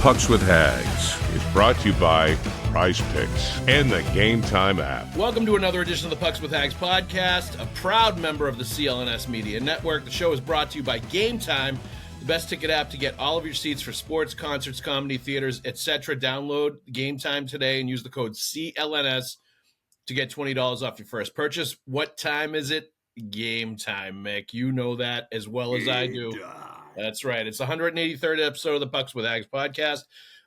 Pucks with Haggs is brought to you by Prize Picks and the GameTime app. Welcome to another edition of the Pucks with Haggs podcast, a proud member of the CLNS Media Network. The show is brought to you by GameTime, the best ticket app to get all of your seats for sports, concerts, comedy, theaters, etc. Download GameTime today and use the code CLNS to get $20 off your first purchase. What time is it? Game time, Mick. You know that as well as I do. That's right. It's the 183rd episode of the Pucks with Haggs podcast.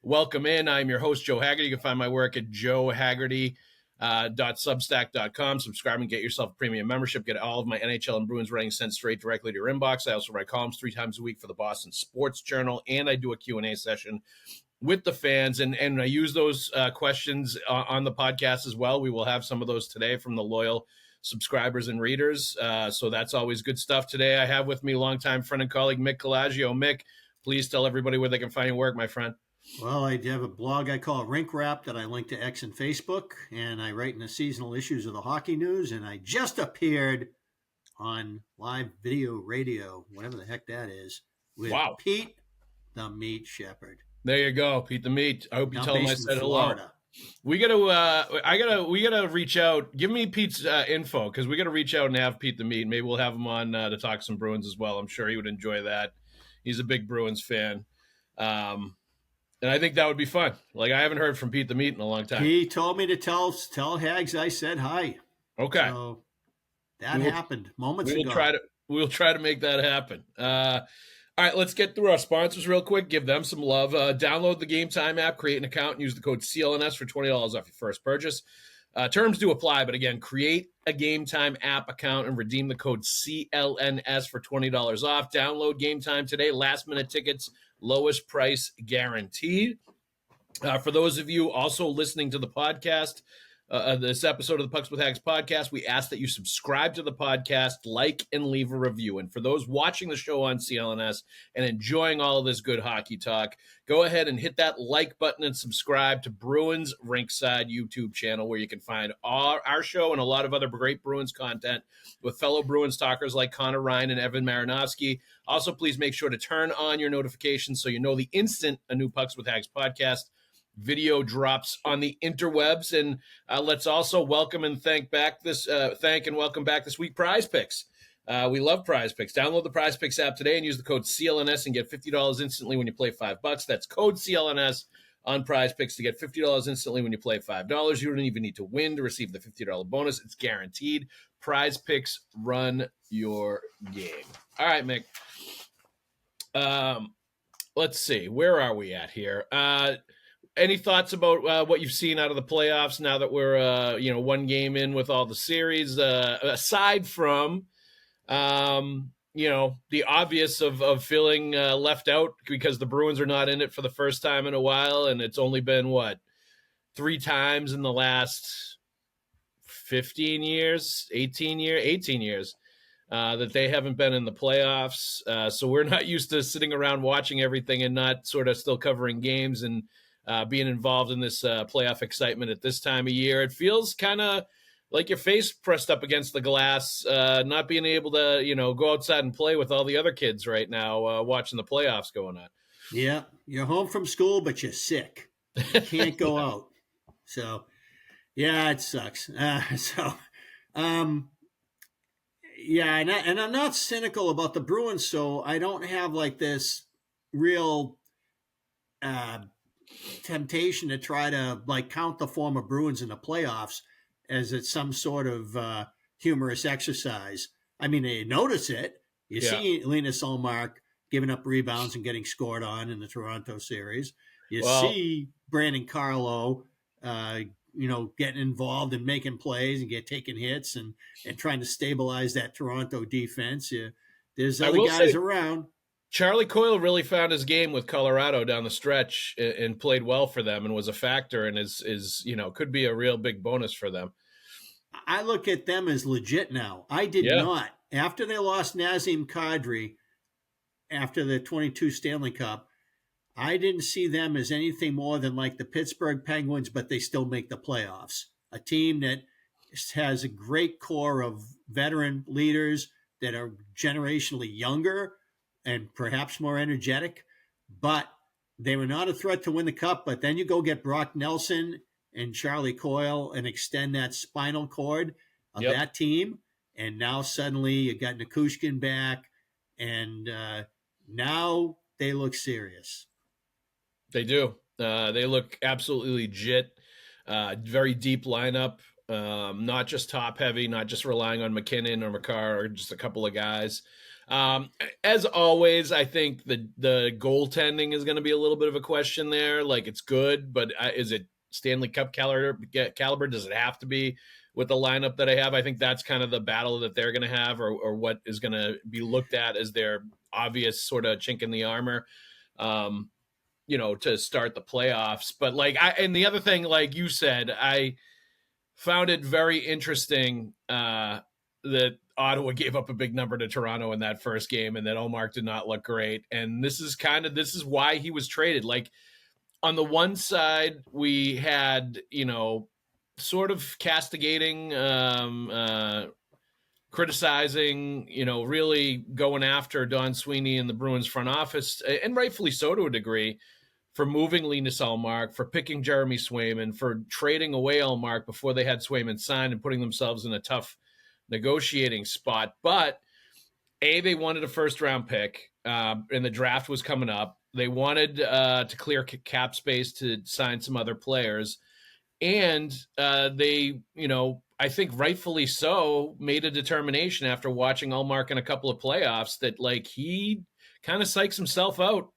Welcome in. I'm your host, Joe Haggerty. You can find my work at joehaggerty.substack.com. Subscribe and get yourself a premium membership. Get all of my NHL and Bruins writing sent straight directly to your inbox. I also write columns 3 times a week for the Boston Sports Journal, and I do a Q&A session with the fans, and I use those questions on the podcast as well. We will have some of those today from the loyal subscribers and readers, so that's always good stuff. Today I have with me longtime friend and colleague Mick Colageo. Mick, please tell everybody where they can find your work, my friend. Well, I have a blog I call Rink Wrap that I link to X and Facebook, and I write in the seasonal issues of the Hockey News, and I just appeared on live video radio, whatever the heck that is, with Pete the Meat Shepherd. There you go, Pete the Meat. I hope you tell him I said hello. We gotta reach out. Give me Pete's info, because we gotta reach out and have Pete the Meat. Maybe we'll have him on to talk some Bruins as well. I'm sure he would enjoy that. He's a big Bruins fan, and I think that would be fun. Like, I haven't heard from Pete the Meat in a long time. He told me to tell Haggs I said hi. Okay, so that happened moments ago. We'll try to make that happen. All right, let's get through our sponsors real quick. Give them some love. Download the GameTime app, create an account, and use the code CLNS for $20 off your first purchase. Terms do apply, but again, create a GameTime app account and redeem the code CLNS for $20 off. Download GameTime today. Last-minute tickets, lowest price guaranteed. For those of you also listening to the podcast, this episode of the Pucks with Haggs podcast, we ask that you subscribe to the podcast, like, and leave a review. And for those watching the show on CLNS and enjoying all of this good hockey talk, go ahead and hit that like button and subscribe to Bruins Rinkside YouTube channel, where you can find our show and a lot of other great Bruins content with fellow Bruins talkers like Conor Ryan and Evan Marinofski. Also, please make sure to turn on your notifications so you know the instant a new Pucks with Haggs podcast video drops on the interwebs. And let's also welcome and welcome back this week Prize Picks. We love Prize Picks. Download the Prize Picks app today and use the code CLNS and get $50 instantly when you play $5. That's code CLNS on Prize Picks to get $50 instantly when you play $5. You don't even need to win to receive the $50 bonus. It's guaranteed. Prize Picks, run your game. All right, Mick. Let's see. Where are we at here? Any thoughts about what you've seen out of the playoffs now that we're, one game in with all the series, aside from, the obvious of feeling left out because the Bruins are not in it for the first time in a while, and it's only been, 3 times in the last 18 years that they haven't been in the playoffs. So we're not used to sitting around watching everything and not sort of still covering games and being involved in this playoff excitement at this time of year. It feels kind of like your face pressed up against the glass, not being able to, go outside and play with all the other kids right now, watching the playoffs going on. Yeah, you're home from school, but you're sick. You can't go out. So, yeah, it sucks. And I'm not cynical about the Bruins, so I don't have like this real temptation to try to count the former Bruins in the playoffs as it's some sort of humorous exercise. I mean, you notice it. You see Linus Ullmark giving up rebounds and getting scored on in the Toronto series. You see Brandon Carlo, getting involved and making plays and taking hits and trying to stabilize that Toronto defense. There's other guys around. Charlie Coyle really found his game with Colorado down the stretch and played well for them and was a factor and is could be a real big bonus for them. I look at them as legit now. I did not. After they lost Nazem Kadri after the 22 Stanley Cup, I didn't see them as anything more than like the Pittsburgh Penguins, but they still make the playoffs. A team that has a great core of veteran leaders that are generationally younger and perhaps more energetic, but They were not a threat to win the cup, but then you go get Brock Nelson and Charlie Coyle and extend that spinal cord of that team. And now suddenly you got Nikushkin back, and now they look serious. They do. They look absolutely legit. Very deep lineup. Not just top heavy, not just relying on McKinnon or McCarr or just a couple of guys. As always, I think the goaltending is going to be a little bit of a question there. Like, it's good, but is it Stanley Cup caliber? Does it have to be with the lineup that I have? I think that's kind of the battle that they're going to have, or what is going to be looked at as their obvious sort of chink in the armor, to start the playoffs. But and the other thing, like you said, I found it very interesting that Ottawa gave up a big number to Toronto in that first game, and that Ullmark did not look great. And this is why he was traded. Like, on the one side, we had, sort of castigating, criticizing, really going after Don Sweeney and the Bruins front office, and rightfully so to a degree, for moving Linus Ullmark, for picking Jeremy Swayman, for trading away Ullmark before they had Swayman signed and putting themselves in a tough negotiating spot. But they wanted a first-round pick, and the draft was coming up. They wanted to clear cap space to sign some other players. And they, I think rightfully so, made a determination after watching Ullmark in a couple of playoffs that, he kind of psychs himself out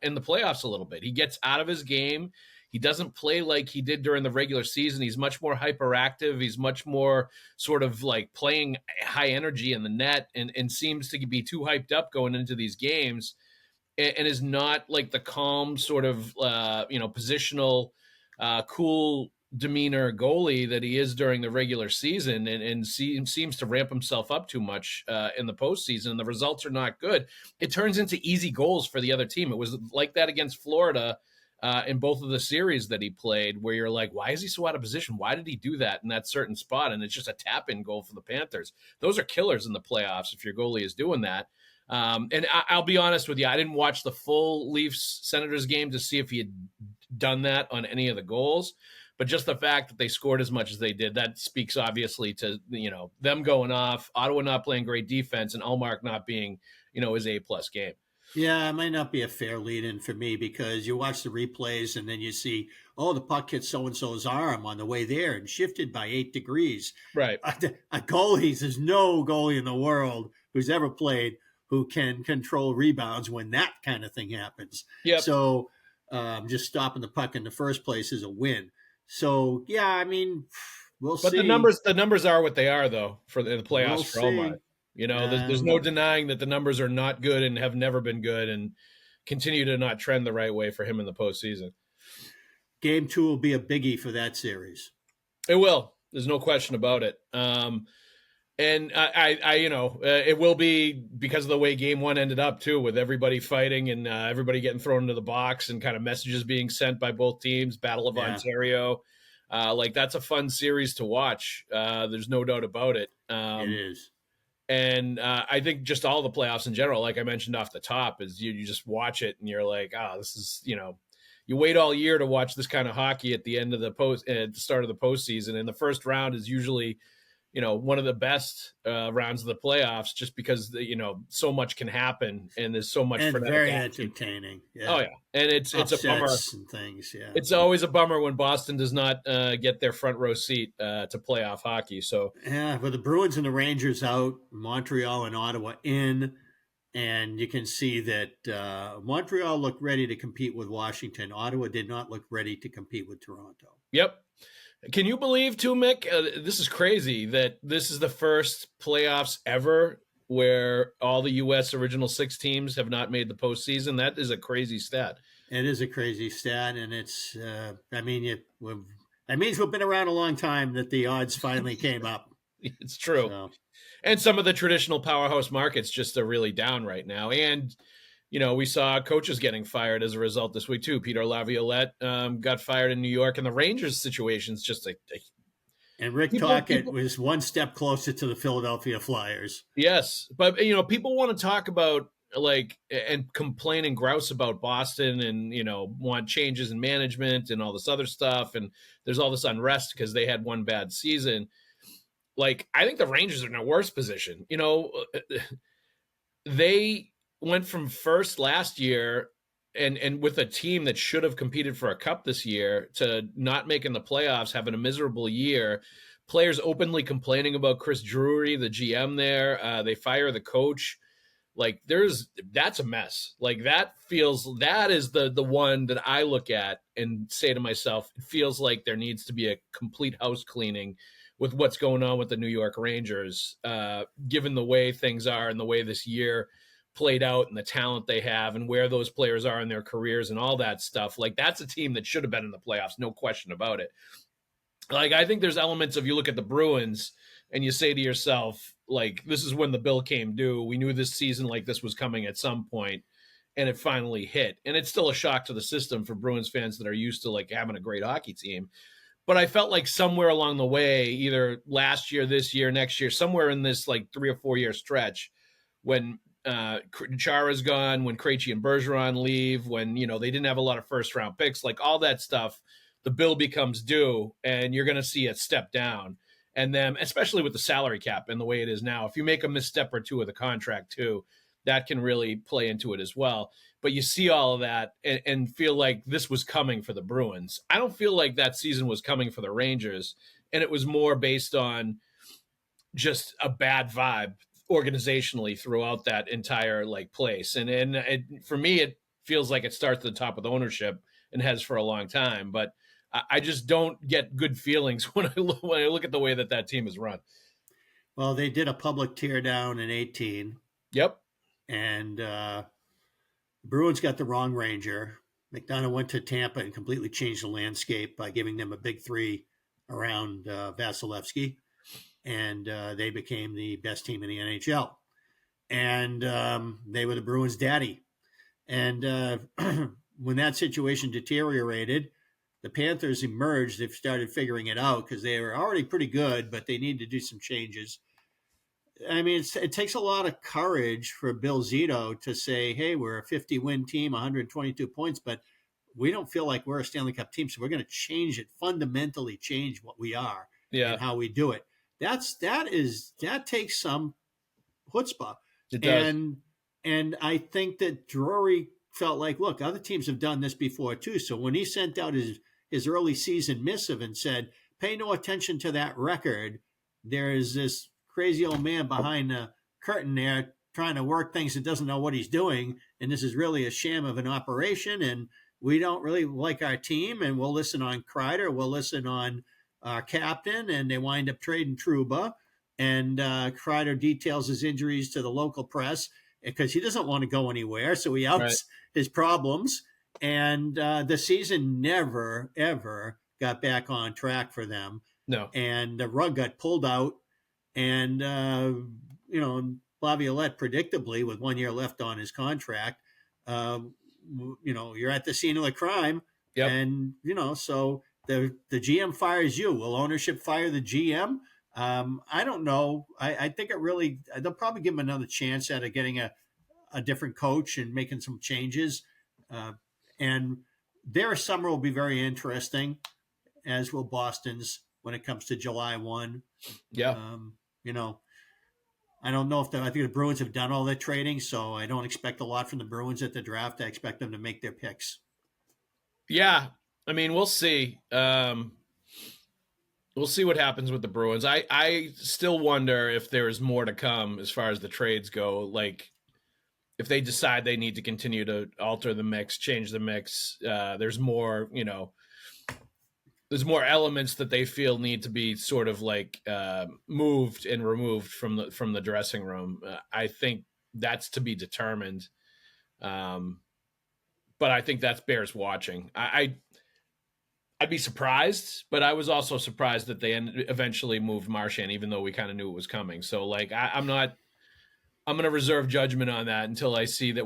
in the playoffs a little bit. He gets out of his game. He doesn't play like he did during the regular season. He's much more hyperactive. He's much more sort of like playing high energy in the net, and seems to be too hyped up going into these games, and is not like the calm sort of, positional, cool demeanor goalie that he is during the regular season, and seems to ramp himself up too much in the postseason. And the results are not good. It turns into easy goals for the other team. It was like that against Florida in both of the series that he played, where you're like, why is he so out of position? Why did he do that in that certain spot? And it's just a tap-in goal for the Panthers. Those are killers in the playoffs if your goalie is doing that. And I'll be honest with you, I didn't watch the full Leafs-Senators game to see if he had done that on any of the goals. But just the fact that they scored as much as they did, that speaks obviously to, them going off, Ottawa not playing great defense, and Ullmark not being, his A-plus game. Yeah, it might not be a fair lead-in for me, because you watch the replays and then you see, the puck hit so-and-so's arm on the way there and shifted by 8 degrees. Right. A goalie, there's no goalie in the world who's ever played who can control rebounds when that kind of thing happens. Yep. So just stopping the puck in the first place is a win. So, yeah, I mean, we'll see. But the numbers are what they are, though, for the playoffs for Ullmark. There's no denying that the numbers are not good and have never been good, and continue to not trend the right way for him in the postseason. Game 2 will be a biggie for that series. It will. There's no question about it. And it will be because of the way game 1 ended up too, with everybody fighting and everybody getting thrown into the box and kind of messages being sent by both teams. Battle of Ontario. That's a fun series to watch. There's no doubt about it. It is. And I think just all the playoffs in general, like I mentioned off the top, is you just watch it and you're like, this is, you wait all year to watch this kind of hockey at the end of at the start of the postseason. And the first round is usually, one of the best rounds of the playoffs, just because so much can happen and there's so much and very entertaining. Yeah. Oh yeah, and it's a bummer. And things. Yeah, it's always a bummer when Boston does not get their front row seat to playoff hockey. So yeah, but the Bruins and the Rangers out, Montreal and Ottawa in, and you can see that Montreal looked ready to compete with Washington. Ottawa did not look ready to compete with Toronto. Yep. Can you believe, too, Mick, this is crazy, that this is the first playoffs ever where all the U.S. original 6 teams have not made the postseason? That is a crazy stat. It is a crazy stat, and it's, that means we've been around a long time that the odds finally came up. It's true. So. And some of the traditional powerhouse markets just are really down right now. And we saw coaches getting fired as a result this week, too. Peter Laviolette got fired in New York, and the Rangers situation is just and Rick Tocchet was one step closer to the Philadelphia Flyers. Yes, but, people want to talk about like, and complain and grouse about Boston and, want changes in management and all this other stuff. And there's all this unrest because they had one bad season. Like, I think the Rangers are in a worse position. They went from first last year and with a team that should have competed for a cup this year to not making the playoffs, having a miserable year. Players openly complaining about Chris Drury, the GM there. They fire the coach. Like, that's a mess. Like, that is the one that I look at and say to myself, it feels like there needs to be a complete house cleaning with what's going on with the New York Rangers, given the way things are and the way this year played out and the talent they have and where those players are in their careers and all that stuff. Like, that's a team that should have been in the playoffs, no question about it. Like, I think there's elements of, you look at the Bruins and you say to yourself, like, this is when the bill came due. We knew this season like this was coming at some point, and it finally hit. And it's still a shock to the system for Bruins fans that are used to, like, having a great hockey team. But I felt like somewhere along the way, either last year, this year, next year, somewhere in this like 3 or 4 year stretch, when Chara's gone, when Krejci and Bergeron leave, when, they didn't have a lot of first round picks, like all that stuff, the bill becomes due and you're going to see it step down. And then, especially with the salary cap and the way it is now, if you make a misstep or two with the contract too, that can really play into it as well. But you see all of that and feel like this was coming for the Bruins. I don't feel like that season was coming for the Rangers, and it was more based on just a bad vibe organizationally throughout that entire like place. And for me, it feels like it starts at the top of the ownership and has for a long time. But I just don't get good feelings when I look at the way that team is run. Well, they did a public teardown in 2018. Yep. And Bruins got the wrong Ranger. McDonough went to Tampa and completely changed the landscape by giving them a big three around Vasilevsky. And they became the best team in the NHL. And they were the Bruins' daddy. And when that situation deteriorated, the Panthers emerged. They've started figuring it out because they were already pretty good, but they need to do some changes. I mean, it takes a lot of courage for Bill Zito to say, hey, we're a 50-win team, 122 points, but we don't feel like we're a Stanley Cup team, so we're going to change it, fundamentally change what we are and how we do it. That takes some chutzpah. It does. And I think that Drury felt like, look, other teams have done this before too. So when he sent out his early season missive and said, pay no attention to that record, there's this crazy old man behind the curtain there trying to work things that doesn't know what he's doing. And this is really a sham of an operation. And we don't really like our team. And we'll listen on Kreider. We'll listen on our captain. And they wind up trading Trouba. And Kreider details his injuries to the local press because he doesn't want to go anywhere. So he outs his problems. And the season never, ever got back on track for them. No. And the rug got pulled out. And, Laviolette, predictably, with 1 year left on his contract, you're at the scene of the crime. Yep. And, so the GM fires you. Will ownership fire the GM? I don't know. I think they'll probably give him another chance at getting a different coach and making some changes. And their summer will be very interesting, as will Boston's when it comes to July 1. Yeah. I don't know I think the Bruins have done all their trading, so I don't expect a lot from the Bruins at the draft. I expect them to make their picks. Yeah. I mean, we'll see. We'll see what happens with the Bruins. I still wonder if there's more to come as far as the trades go. Like, if they decide they need to continue to alter the mix, change the mix, there's more, there's more elements that they feel need to be sort of like moved and removed from the dressing room. I think that's to be determined. But I think that bears watching. I'd be surprised, but I was also surprised that they eventually moved Marchand, even though we kind of knew it was coming. So like, I'm going to reserve judgment on that until I see that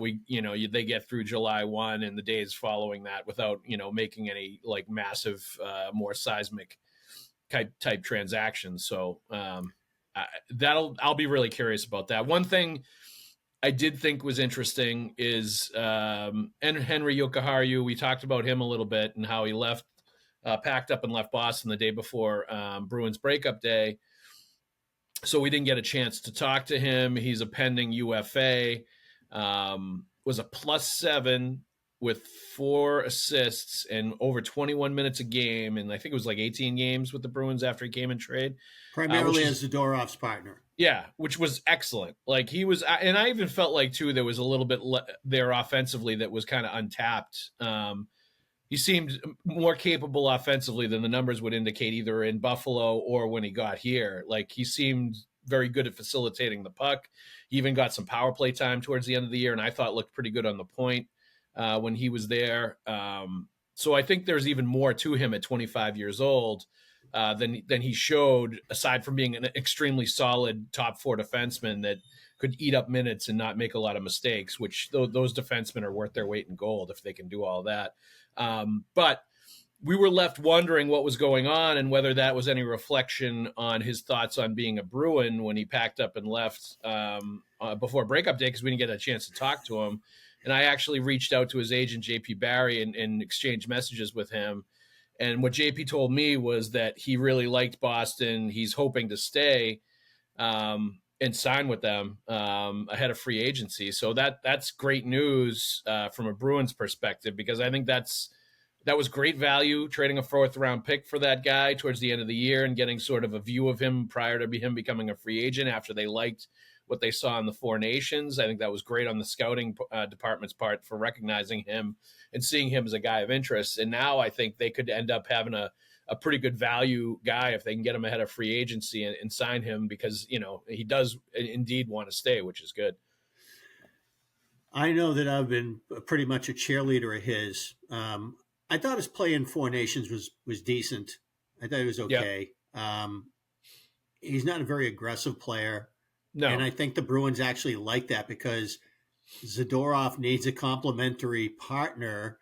they get through July 1 and the days following that without, making any like massive, more seismic type transactions. So I'll be really curious about that. One thing I did think was interesting is and Henri Jokiharju. We talked about him a little bit and how he left, packed up and left Boston the day before Bruins breakup day. So we didn't get a chance to talk to him. He's a pending UFA. Was a +7 with 4 assists and over 21 minutes a game, and I think it was like 18 games with the Bruins after he came in trade. Primarily as Zadorov's partner. Yeah, which was excellent. Like he was, and I even felt like too there was a little bit there offensively that was kind of untapped. He seemed more capable offensively than the numbers would indicate, either in Buffalo or when he got here. Like he seemed very good at facilitating the puck. He even got some power play time towards the end of the year, and I thought looked pretty good on the point when he was there. So I think there's even more to him at 25 years old than he showed, aside from being an extremely solid top 4 defenseman that could eat up minutes and not make a lot of mistakes, which those defensemen are worth their weight in gold if they can do all that. But we were left wondering what was going on and whether that was any reflection on his thoughts on being a Bruin when he packed up and left before breakup day, because we didn't get a chance to talk to him. And I actually reached out to his agent, JP Barry, and exchanged messages with him. And what JP told me was that he really liked Boston. He's hoping to stay and sign with them ahead of free agency. So that's great news from a Bruins perspective, because I think that was great value, trading a 4th-round pick for that guy towards the end of the year and getting sort of a view of him prior to him becoming a free agent after they liked what they saw in the 4 nations. I think that was great on the scouting department's part for recognizing him and seeing him as a guy of interest. And now I think they could end up having a pretty good value guy if they can get him ahead of free agency and sign him, because, he does indeed want to stay, which is good. I know that I've been pretty much a cheerleader of his. I thought his play in 4 nations was decent. I thought he was okay. Yep. He's not a very aggressive player. No. And I think the Bruins actually like that, because Zadorov needs a complementary partner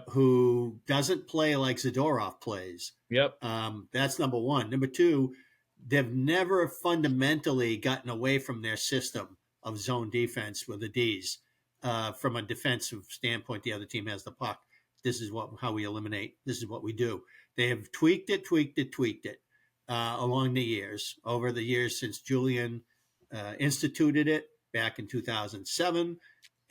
who doesn't play like Zadorov plays. Yep. That's number one. Number two, they've never fundamentally gotten away from their system of zone defense with the Ds. From a defensive standpoint, the other team has the puck. This is how we eliminate. This is what we do. They have tweaked it over the years since Julian instituted it back in 2007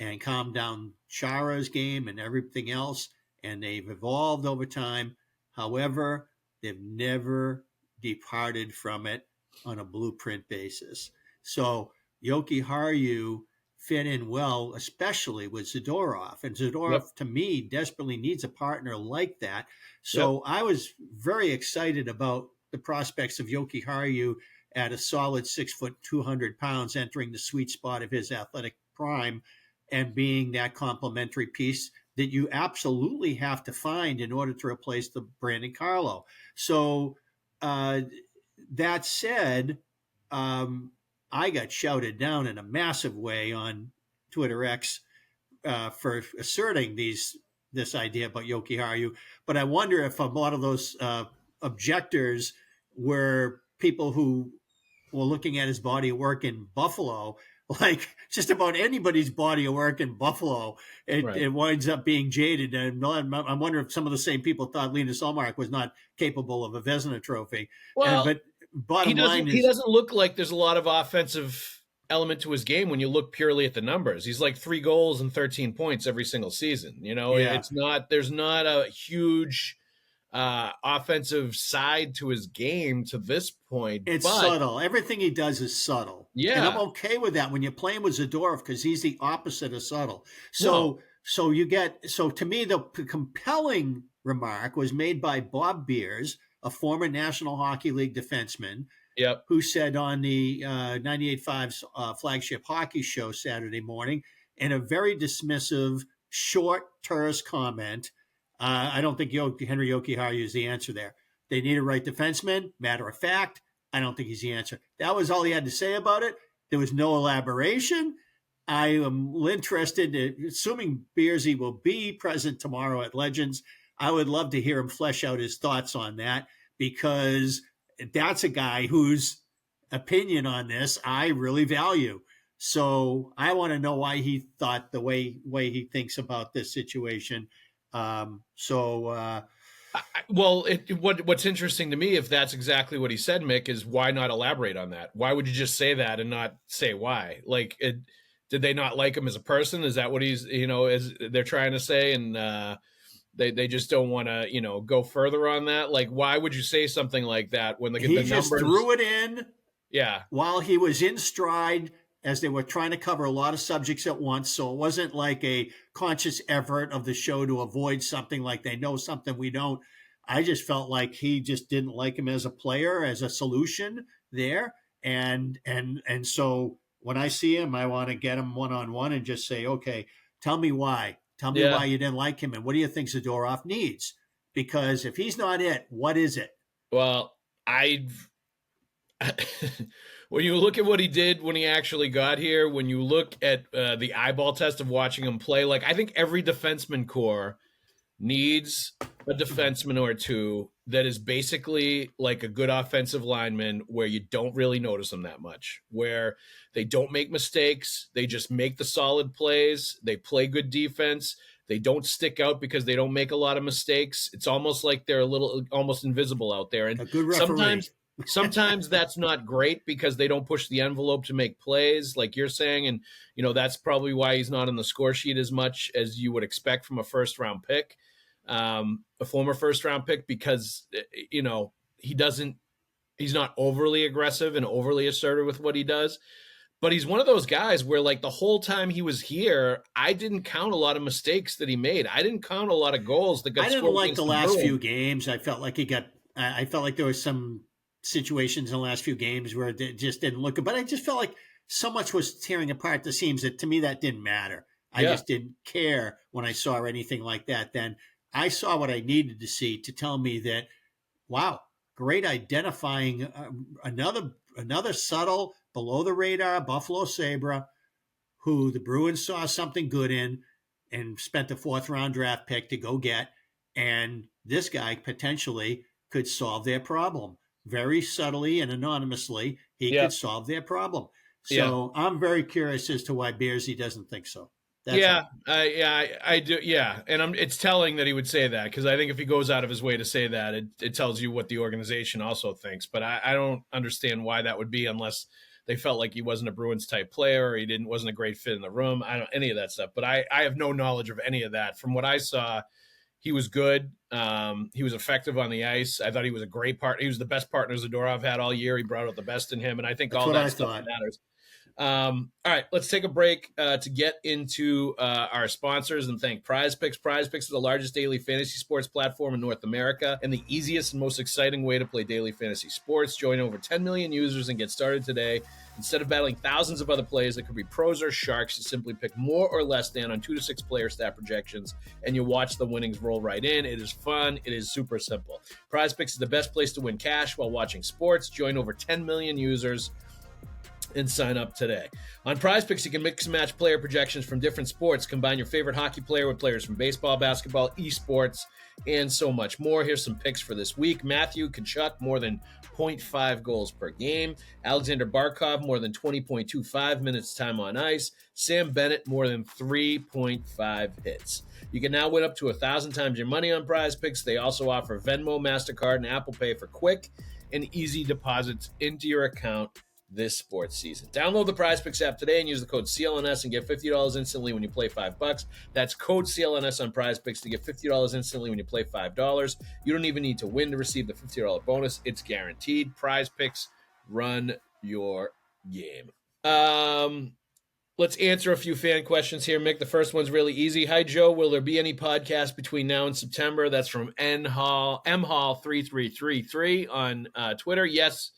and calmed down Chara's game and everything else. And they've evolved over time. However, they've never departed from it on a blueprint basis. So Jokiharju fit in well, especially with Zadorov. And Zadorov, to me, desperately needs a partner like that. So I was very excited about the prospects of Jokiharju at a solid 6 foot, 200 pounds, entering the sweet spot of his athletic prime and being that complementary piece that you absolutely have to find in order to replace the Brandon Carlo. So that said, I got shouted down in a massive way on Twitter X for asserting this idea about Jokiharju. But I wonder if a lot of those objectors were people who were looking at his body of work in Buffalo. Like just about anybody's body of work in Buffalo, it winds up being jaded. And I'm wondering if some of the same people thought Linus Ullmark was not capable of a Vezina trophy. Well, but bottom line is, he doesn't look like there's a lot of offensive element to his game when you look purely at the numbers. He's like 3 goals and 13 points every single season. It's not, there's not a huge offensive side to his game to this point. It's subtle. Everything he does is subtle. Yeah. And I'm okay with that when you're playing with Zadorov, because he's the opposite of subtle. So to me, the compelling remark was made by Bob Beers, a former National Hockey League defenseman, who said on the 98.5's flagship hockey show Saturday morning, in a very dismissive, short, terse comment, I don't think Henri Jokiharju is the answer there. They need a right defenseman. Matter of fact, I don't think he's the answer. That was all he had to say about it. There was no elaboration. I am interested, assuming Beersy will be present tomorrow at Legends, I would love to hear him flesh out his thoughts on that, because that's a guy whose opinion on this I really value. So I want to know why he thought the way he thinks about this situation. Well, what's interesting to me, if that's exactly what he said, Mick, is why not elaborate on that? Why would you just say that and not say why? Like, did they not like him as a person? Is that what he's, as they're trying to say? And they just don't want to, go further on that. Like, why would you say something like that when he the just numbers threw it in? Yeah. While he was in stride, as they were trying to cover a lot of subjects at once. So it wasn't like a conscious effort of the show to avoid something, like they know something we don't. I just felt like he just didn't like him as a player, as a solution there. And so when I see him, I want to get him one-on-one and just say, okay, tell me why. Tell me why you didn't like him, and what do you think Zadorov needs? Because if he's not it, what is it? Well, when you look at what he did when he actually got here, when you look at the eyeball test of watching him play, like, I think every defenseman core needs a defenseman or two that is basically like a good offensive lineman, where you don't really notice them that much, where they don't make mistakes. They just make the solid plays. They play good defense. They don't stick out because they don't make a lot of mistakes. It's almost like they're almost invisible out there. And a good referee. Sometimes that's not great because they don't push the envelope to make plays, like you're saying. And, that's probably why he's not on the score sheet as much as you would expect from a first-round pick, a former first-round pick, because, he's not overly aggressive and overly assertive with what he does. But he's one of those guys where, like, the whole time he was here, I didn't count a lot of mistakes that he made. I didn't count a lot of goals that got scored. I didn't like the last few games. I felt like I felt like there was some situations in the last few games where it just didn't look good. But I just felt like so much was tearing apart the seams that, to me, that didn't matter. I just didn't care when I saw anything like that. Then I saw what I needed to see to tell me that, wow, great identifying another subtle, below the radar Buffalo Sabre, who the Bruins saw something good in and spent the 4th round draft pick to go get. And this guy potentially could solve their problem. Very subtly and anonymously, he could solve their problem. So I'm very curious as to why Bearsy doesn't think so. I do. Yeah. And it's telling that he would say that, because I think if he goes out of his way to say that, it tells you what the organization also thinks. But I don't understand why that would be, unless they felt like he wasn't a Bruins type player, or he wasn't a great fit in the room. I don't any of that stuff. But I have no knowledge of any of that. From what I saw, he was good. He was effective on the ice. I thought he was a great partner. He was the best partner Zadorov had all year. He brought out the best in him, and I think That's all that stuff matters. All right, let's take a break to get into our sponsors and thank Prize Picks. Prize Picks is the largest daily fantasy sports platform in North America and the easiest and most exciting way to play daily fantasy sports. Join over 10 million users and get started today. Instead of battling thousands of other players that could be pros or sharks, you simply pick more or less than on 2 to 6 player stat projections, and you watch the winnings roll right in. It is fun. It is super simple. Prize Picks is the best place to win cash while watching sports. Join over 10 million users and sign up today. On Prize Picks, you can mix and match player projections from different sports. Combine your favorite hockey player with players from baseball, basketball, esports, and so much more. Here's some picks for this week. Matthew Tkachuk, more than 0.5 goals per game. Alexander Barkov, more than 20.25 minutes time on ice. Sam Bennett, more than 3.5 hits. You can now win up to 1,000 times your money on Prize Picks. They also offer Venmo, MasterCard, and Apple Pay for quick and easy deposits into your account this sports season. Download the Prize Picks app today and use the code CLNS and get $50 instantly when you play $5. That's code CLNS on Prize Picks to get $50 instantly when you play $5. You don't even need to win to receive the $50 bonus. It's guaranteed. Prize Picks, run your game. Let's answer a few fan questions here, Mick. The first one's really easy. Hi, Joe. Will there be any podcast between now and September? That's from mhall3333 on Twitter. Yes.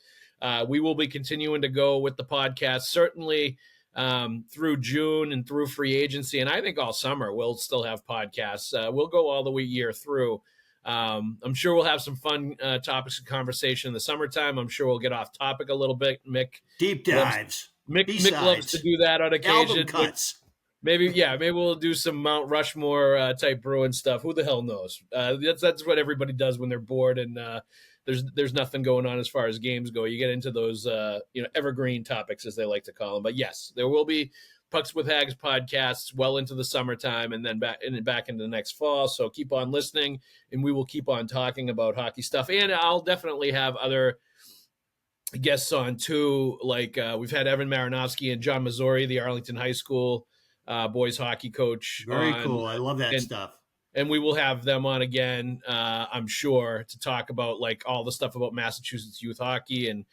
We will be continuing to go with the podcast, certainly through June and through free agency. And I think all summer we'll still have podcasts. We'll go all the year through. I'm sure we'll have some fun topics of conversation in the summertime. I'm sure we'll get off topic a little bit. Mick deep dives. Mick loves to do that on occasion. Album cuts. Maybe we'll do some Mount Rushmore type Bruin stuff. Who the hell knows? That's what everybody does when they're bored and there's nothing going on as far as games go. You get into those evergreen topics, as they like to call them. But yes, there will be Pucks with Haggs podcasts well into the summertime and then back into the next fall. So keep on listening, and we will keep on talking about hockey stuff. And I'll definitely have other guests on too. Like we've had Evan Marinofski and John Mazzori, the Arlington High School boys hockey coach. Very cool. I love that stuff. And we will have them on again, I'm sure, to talk about like all the stuff about Massachusetts youth hockey and,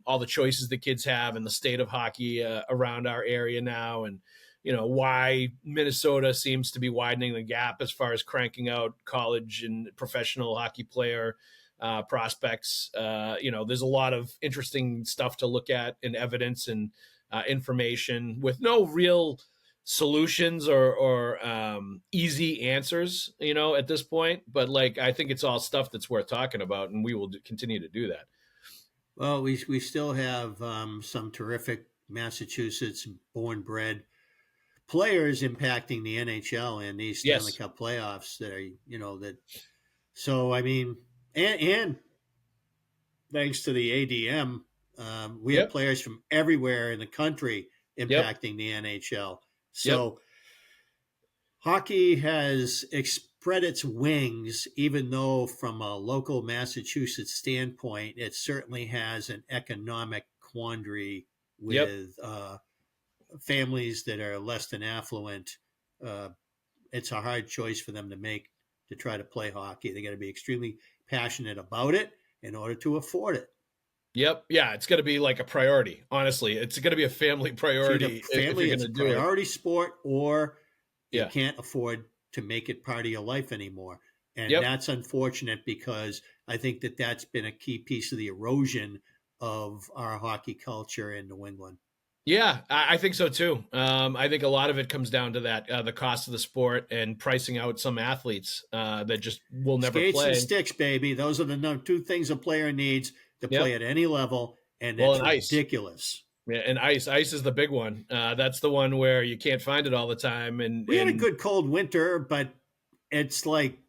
all the choices the kids have and the state of hockey around our area now. And, why Minnesota seems to be widening the gap as far as cranking out college and professional hockey player prospects. There's a lot of interesting stuff to look at and evidence and information with no real solutions or easy answers, at this point. But like, I think it's all stuff that's worth talking about, and we will continue to do that. Well, we still have some terrific Massachusetts born bred players impacting the NHL and these Stanley Cup playoffs that are, that. So, I mean, and thanks to the ADM, we have players from everywhere in the country impacting the NHL. So hockey has spread its wings, even though from a local Massachusetts standpoint, it certainly has an economic quandary with families that are less than affluent. It's a hard choice for them to make to try to play hockey. They got to be extremely passionate about it in order to afford it. Yep. Yeah, it's going to be like a priority. Honestly, it's going to be a family priority. Family is a priority sport, or you can't afford to make it part of your life anymore. And that's unfortunate, because I think that that's been a key piece of the erosion of our hockey culture in New England. Yeah, I think so too. I think a lot of it comes down to that, the cost of the sport and pricing out some athletes that just will never play. Skates and sticks, baby. Those are the two things a player needs to play at any level, and it's ridiculous. Yeah, and ice is the big one. That's the one where you can't find it all the time. And we had a good cold winter, but it's like,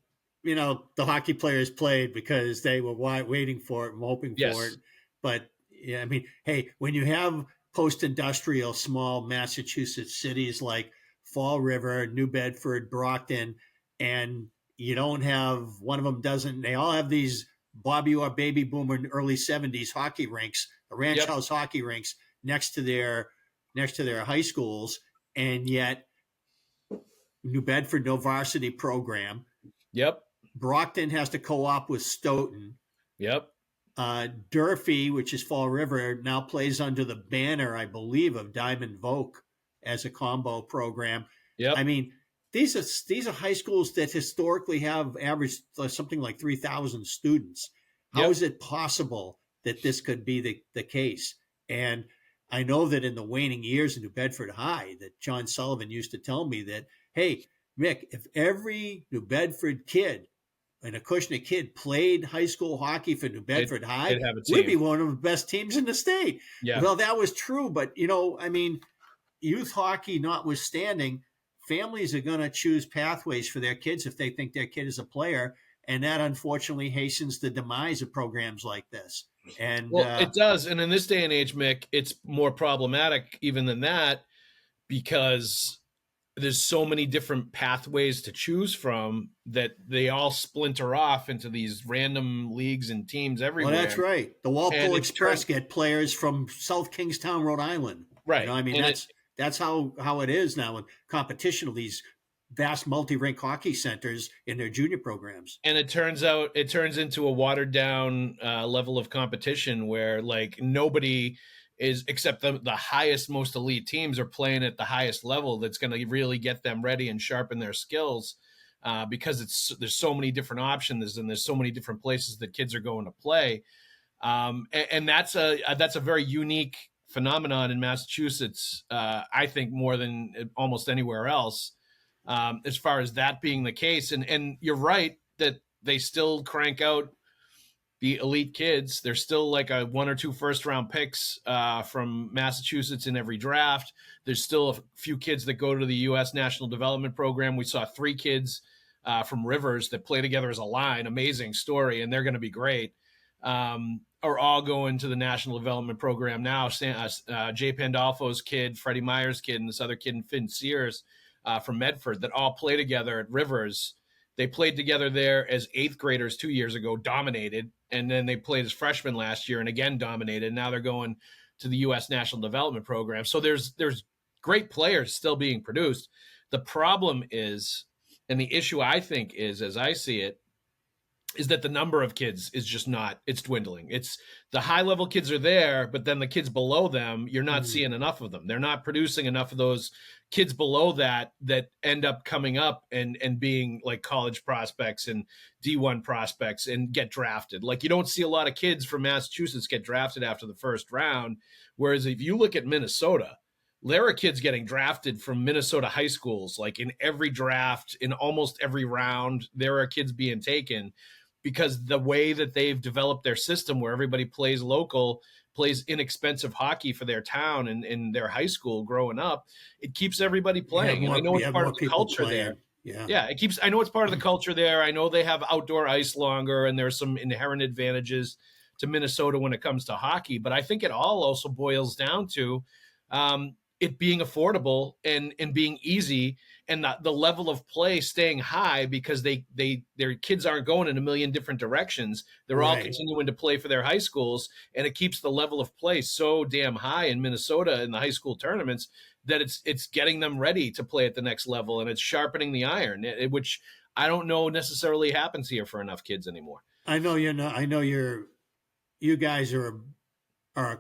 the hockey players played because they were waiting for it and hoping for it. But yeah, I mean, hey, when you have post-industrial small Massachusetts cities like Fall River, New Bedford, Brockton, and you don't have one of them doesn't. They all have these Bobby Orr baby boomer early 70s hockey rinks, the ranch house hockey rinks next to their high schools, and yet New Bedford no varsity program. Brockton has to co-op with Stoughton. Durfee, which is Fall River, now plays under the banner, I believe, of Diamond Vogue as a combo program. I mean, these are high schools that historically have averaged something like 3,000 students. How is it possible that this could be the case? And I know that in the waning years of New Bedford High, that John Sullivan used to tell me that, hey, Mick, if every New Bedford kid and Acushnet kid played high school hockey for New Bedford High, we'd be one of the best teams in the state. Well, that was true. But, I mean, youth hockey notwithstanding, families are going to choose pathways for their kids if they think their kid is a player. And that unfortunately hastens the demise of programs like this. And it does. And in this day and age, Mick, it's more problematic even than that, because there's so many different pathways to choose from that they all splinter off into these random leagues and teams everywhere. Well, that's right. The Walpole Express get players from South Kingstown, Rhode Island. Right. I mean, that's how it is now in competition of these vast multi-rink hockey centers in their junior programs. And it turns into a watered down level of competition where like nobody is, except the highest, most elite teams are playing at the highest level. That's going to really get them ready and sharpen their skills because there's so many different options and there's so many different places that kids are going to play. And that's a very unique phenomenon in Massachusetts. I think more than almost anywhere else. As far as that being the case. And you're right that they still crank out, the elite kids. There's still like a 1 or 2 first round picks from Massachusetts in every draft. There's still a few kids that go to the U.S. National Development Program. We saw 3 kids from Rivers that play together as a line. Amazing story, and they're going to be great. Are all going to the National Development Program now. Jay Pandolfo's kid, Freddie Myers' kid, and this other kid, Finn Sears from Medford, that all play together at Rivers. They played together there as 8th graders 2 years ago, dominated, and then they played as freshmen last year and again dominated. Now they're going to the U.S. National Development Program. So there's great players still being produced. The problem is, and the issue I think is, as I see it, is that the number of kids is just not, it's dwindling. It's the high level kids are there, but then the kids below them, you're not seeing enough of them. They're not producing enough of those kids below that end up coming up and being like college prospects and D1 prospects and get drafted. Like, you don't see a lot of kids from Massachusetts get drafted after the first round. Whereas if you look at Minnesota, there are kids getting drafted from Minnesota high schools, like in every draft, in almost every round, there are kids being taken, because the way that they've developed their system where everybody plays local, plays inexpensive hockey for their town and in their high school growing up, it keeps everybody playing. Yeah, and I know it's part of the culture playing. there. Yeah, I know it's part of the culture there. I know they have outdoor ice longer, and there's some inherent advantages to Minnesota when it comes to hockey. But I think it all also boils down to it being affordable and being easy, and the level of play staying high, because their kids aren't going in a million different directions. They're all continuing to play for their high schools, and it keeps the level of play so damn high in Minnesota in the high school tournaments that it's getting them ready to play at the next level, and it's sharpening the iron, which I don't know necessarily happens here for enough kids anymore. I know you guys are a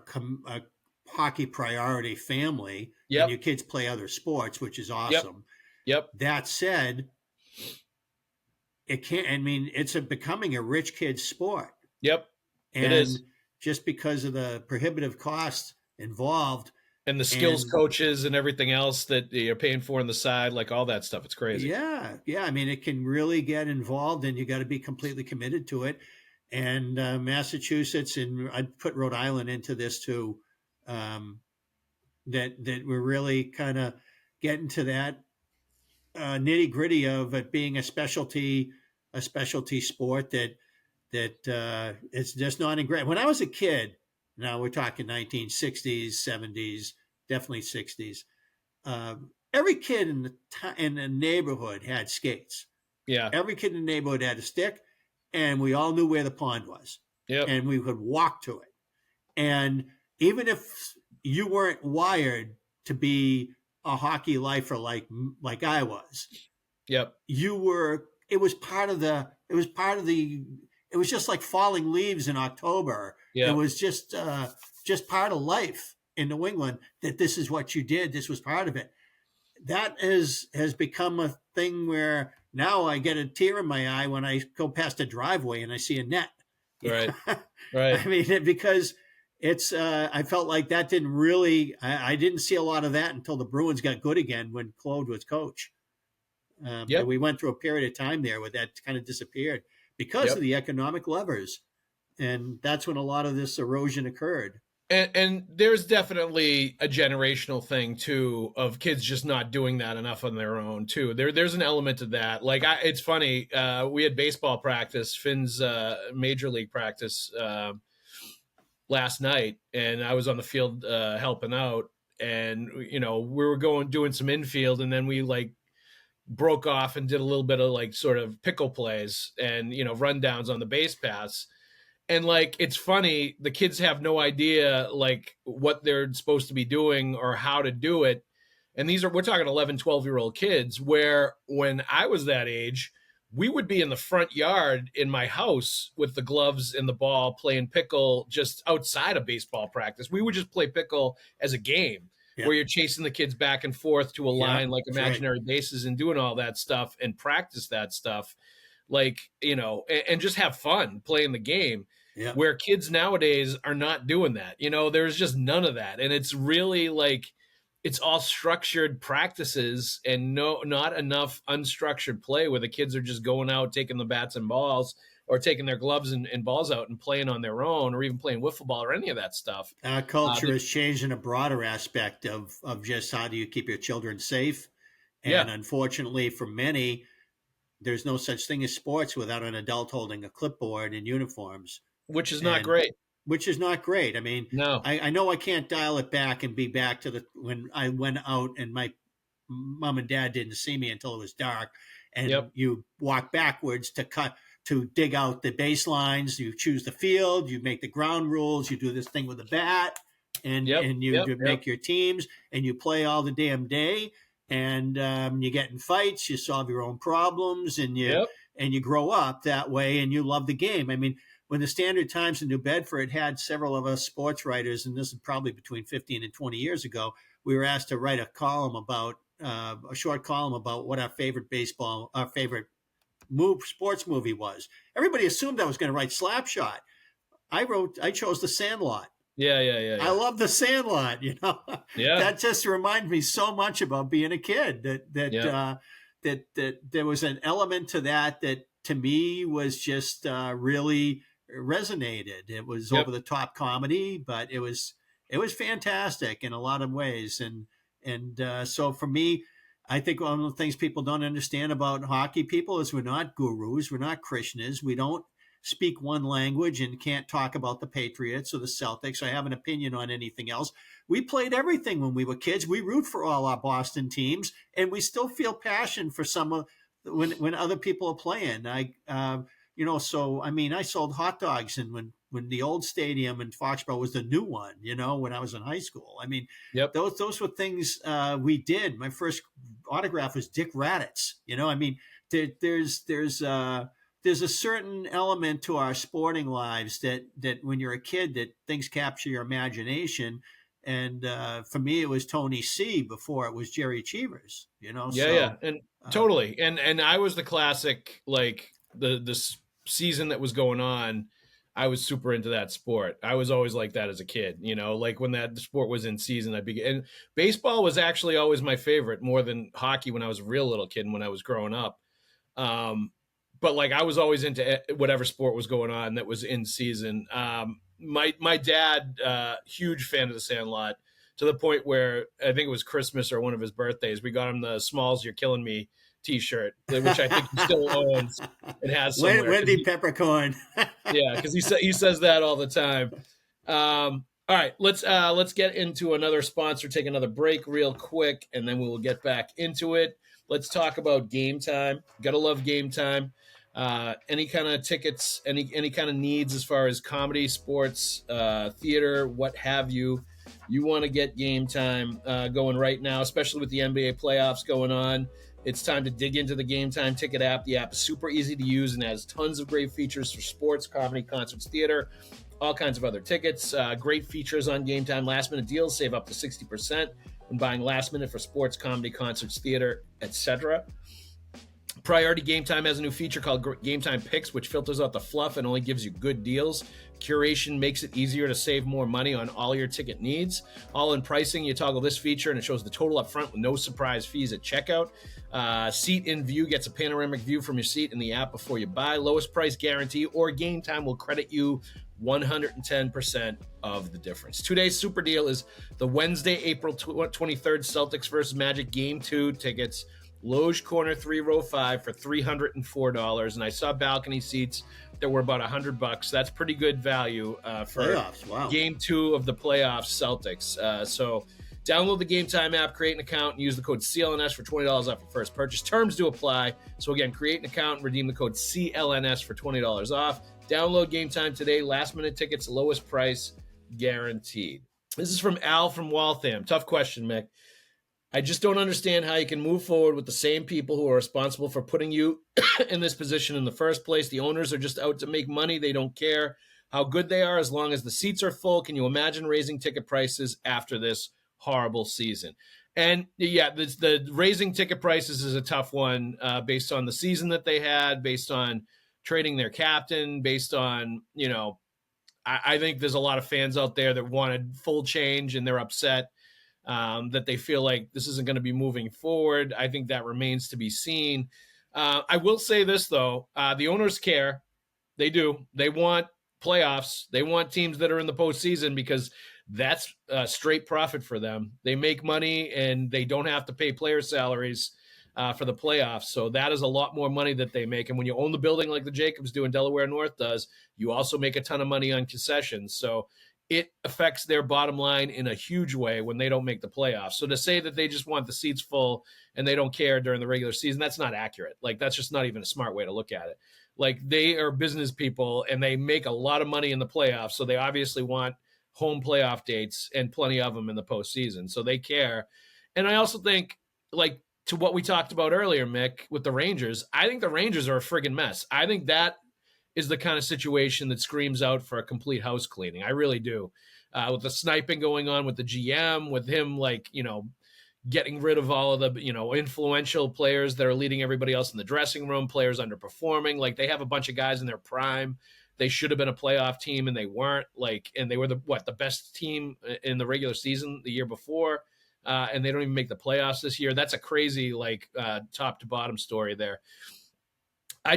hockey priority family. Yep. And your kids play other sports, which is awesome. Yep. That said, it's becoming a rich kid's sport. Yep. And it is. Just because of the prohibitive costs involved. And the skills coaches and everything else that you're paying for on the side, like all that stuff. It's crazy. Yeah. Yeah. I mean, it can really get involved, and you got to be completely committed to it. And Massachusetts, and I'd put Rhode Island into this too, that we're really kind of getting to that nitty gritty of it being a specialty sport that it's just not in great. When I was a kid, now we're talking 1960s, 70s, definitely 60s. Every kid in the neighborhood had skates. Yeah. Every kid in the neighborhood had a stick, and we all knew where the pond was. Yeah. And we could walk to it. And even if you weren't wired to be a hockey lifer like I was, yep, it was just like falling leaves in October. Yep. It was just part of life in New England, that this is what you did. This was part of it. That has become a thing where now I get a tear in my eye when I go past a driveway and I see a net. Right. Right. I mean, because it's I felt like that didn't really, I didn't see a lot of that until the Bruins got good again when Claude was coach. Yep. We went through a period of time there where that kind of disappeared because of the economic levers. And that's when a lot of this erosion occurred. And there's definitely a generational thing too, of kids just not doing that enough on their own too. There's an element of that. Like it's funny. We had baseball practice, Finn's major league practice last night, and I was on the field helping out, and we were doing some infield, and then we like broke off and did a little bit of like sort of pickle plays and rundowns on the base paths. And like, it's funny, the kids have no idea like what they're supposed to be doing or how to do it. And we're talking 11, 12-year-old kids, where when I was that age, we would be in the front yard in my house with the gloves and the ball playing pickle just outside of baseball practice. We would just play pickle as a game where you're chasing the kids back and forth to a line like imaginary bases and doing all that stuff and practice that stuff. Like, and just have fun playing the game, where kids nowadays are not doing that. There's just none of that. And it's really like, it's all structured practices and not enough unstructured play where the kids are just going out, taking the bats and balls, or taking their gloves and balls out and playing on their own, or even playing wiffle ball or any of that stuff. Our culture has changed in a broader aspect of just how do you keep your children safe. And unfortunately for many, there's no such thing as sports without an adult holding a clipboard and uniforms. Which is not great. Which is not great. I mean, no. I know I can't dial it back and be back to when I went out and my mom and dad didn't see me until it was dark. And you walk backwards to dig out the baselines. You choose the field, you make the ground rules, you do this thing with the bat, and you make your teams, and you play all the damn day. And you get in fights, you solve your own problems, and you grow up that way, and you love the game. I mean, when the Standard Times in New Bedford had several of us sports writers, and this is probably between 15 and 20 years ago, we were asked to write a short column about what our favorite sports movie was. Everybody assumed I was going to write Slapshot. I chose The Sandlot. Yeah. I love The Sandlot, Yeah. That just reminds me so much about being a kid that there was an element to that to me was just really resonated. It was over the top comedy, but it was fantastic in a lot of ways. And so for me, I think one of the things people don't understand about hockey people is we're not gurus. We're not Krishnas. We don't speak one language and can't talk about the Patriots or the Celtics or have an opinion on anything else. We played everything when we were kids. We root for all our Boston teams, and we still feel passion for some of when other people are playing. So I mean, I sold hot dogs, and when the old stadium in Foxborough was the new one, when I was in high school. I mean, those were things we did. My first autograph was Dick Raditz. I mean, there's a certain element to our sporting lives that when you're a kid, that things capture your imagination. And for me, it was Tony C before it was Jerry Cheevers, And totally. And I was the classic, like the season that was going on, I was super into that sport. I was always like that as a kid, like when that sport was in season, and baseball was actually always my favorite, more than hockey when I was a real little kid and when I was growing up. But like I was always into whatever sport was going on that was in season. My dad, huge fan of The Sandlot, to the point where I think it was Christmas or one of his birthdays, we got him the Smalls You're Killing Me T-shirt, which I think he still owns and has somewhere. Wendy Peppercorn. Yeah, because he says that all the time. All right, let's get into another sponsor. Take another break real quick, and then we will get back into it. Let's talk about Game Time. Gotta love Game Time. Any kind of tickets, any kind of needs as far as comedy, sports, theater, what have you. You want to get Game Time going right now, especially with the NBA playoffs going on. It's time to dig into the Game Time ticket app. The app is super easy to use and has tons of great features for sports, comedy, concerts, theater, all kinds of other tickets. Great features on Game Time. Last minute deals, save up to 60% when buying last minute for sports, comedy, concerts, theater, etc. Priority Game Time has a new feature called Game Time Picks, which filters out the fluff and only gives you good deals. Curation makes it easier to save more money on all your ticket needs. All in pricing, you toggle this feature and it shows the total up front with no surprise fees at checkout. Seat in view gets a panoramic view from your seat in the app before you buy. Lowest price guarantee, or Game Time will credit you 110% of the difference. Today's super deal is the Wednesday, April 23rd Celtics versus Magic Game 2 tickets. Loge Corner 3 row 5 for $304, and I saw balcony seats that were about $100. That's pretty good value for playoffs. Wow. Game 2 of the playoffs Celtics. So download the Game Time app, create an account, and use the code CLNS for $20 off your first purchase. Terms do apply. So again, create an account and redeem the code CLNS for $20 off. Download Game Time today. Last minute tickets, lowest price guaranteed. This is from Al from Waltham. Tough question, Mick. I just don't understand how you can move forward with the same people who are responsible for putting you in this position in the first place. The owners are just out to make money. They don't care how good they are as long as the seats are full. Can you imagine raising ticket prices after this horrible season? And yeah, the raising ticket prices is a tough one based on the season that they had, based on trading their captain, based on, I think there's a lot of fans out there that wanted full change and they're upset. That they feel like this isn't going to be moving forward. I think that remains to be seen. I will say this, though. The owners care. They do. They want playoffs. They want teams that are in the postseason because that's straight profit for them. They make money and they don't have to pay player salaries for the playoffs. So that is a lot more money that they make. And when you own the building like the Jacobs do and Delaware North does, you also make a ton of money on concessions. So it affects their bottom line in a huge way when they don't make the playoffs. So to say that they just want the seats full and they don't care during the regular season, that's not accurate. Like, that's just not even a smart way to look at it. Like, they are business people and they make a lot of money in the playoffs. So they obviously want home playoff dates and plenty of them in the postseason. So they care. And I also think, like, to what we talked about earlier, Mick, with the Rangers, I think the Rangers are a friggin' mess. I think that is the kind of situation that screams out for a complete house cleaning. I really do. With the sniping going on with the GM, with him, like, getting rid of all of the, influential players that are leading everybody else in the dressing room, players underperforming. Like, they have a bunch of guys in their prime. They should have been a playoff team and they weren't, and they were the best team in the regular season the year before. And they don't even make the playoffs this year. That's a crazy, top to bottom story there. I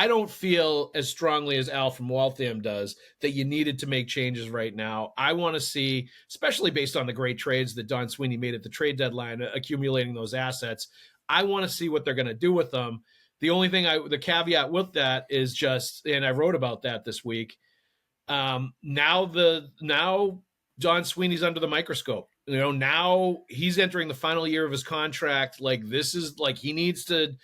don't feel as strongly as Al from Waltham does that you needed to make changes right now. I want to see, especially based on the great trades that Don Sweeney made at the trade deadline, accumulating those assets. I want to see what they're going to do with them. The only thing the caveat with that is just, and I wrote about that this week. Now Don Sweeney's under the microscope. Now he's entering the final year of his contract. This is he needs to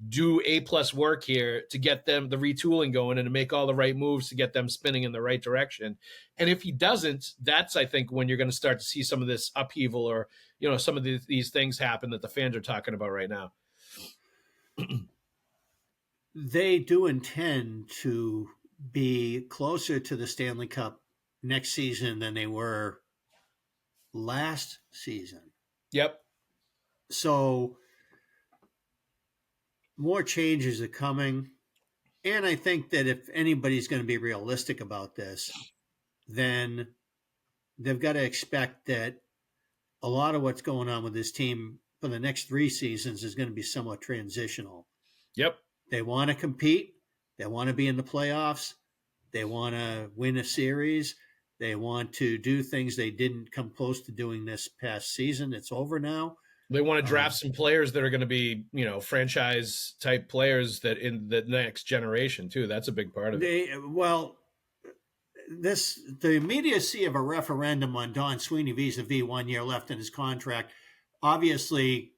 do A+ work here to get them the retooling going and to make all the right moves to get them spinning in the right direction. And if he doesn't, that's, I think, when you're going to start to see some of this upheaval or, some of these things happen that the fans are talking about right now. They do intend to be closer to the Stanley Cup next season than they were last season. Yep. So more changes are coming. And I think that if anybody's going to be realistic about this, then they've got to expect that a lot of what's going on with this team for the next 3 seasons is going to be somewhat transitional. Yep. They want to compete. They want to be in the playoffs. They want to win a series. They want to do things they didn't come close to doing this past season. It's over now. They want to draft some players that are going to be, franchise type players that in the next generation too. That's a big part of it. The immediacy of a referendum on Don Sweeney vis-a-vis 1 year left in his contract, obviously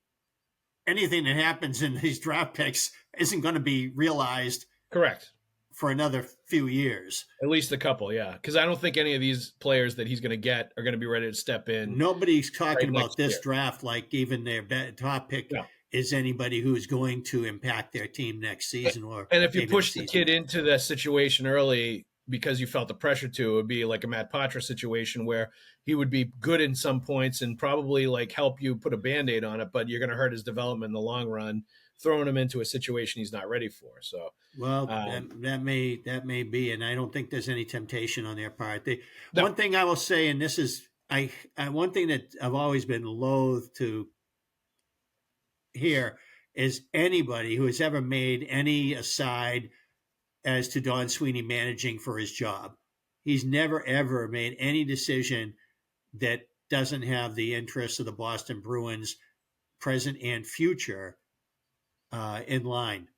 anything that happens in these draft picks isn't going to be realized. Correct. For another few years. At least a couple, yeah. Because I don't think any of these players that he's going to get are going to be ready to step in. Nobody's talking about this draft like even their top pick is anybody who's going to impact their team next season. And if you push the kid into the situation early because you felt the pressure to, it would be like a Matt Patra situation where he would be good in some points and probably help you put a Band-Aid on it, but you're going to hurt his development in the long run, throwing him into a situation he's not ready for. So, that may be, and I don't think there's any temptation on their part. One thing I will say, and this is one thing that I've always been loath to hear is anybody who has ever made any aside as to Don Sweeney managing for his job. He's never ever made any decision that doesn't have the interests of the Boston Bruins, present and future, in line.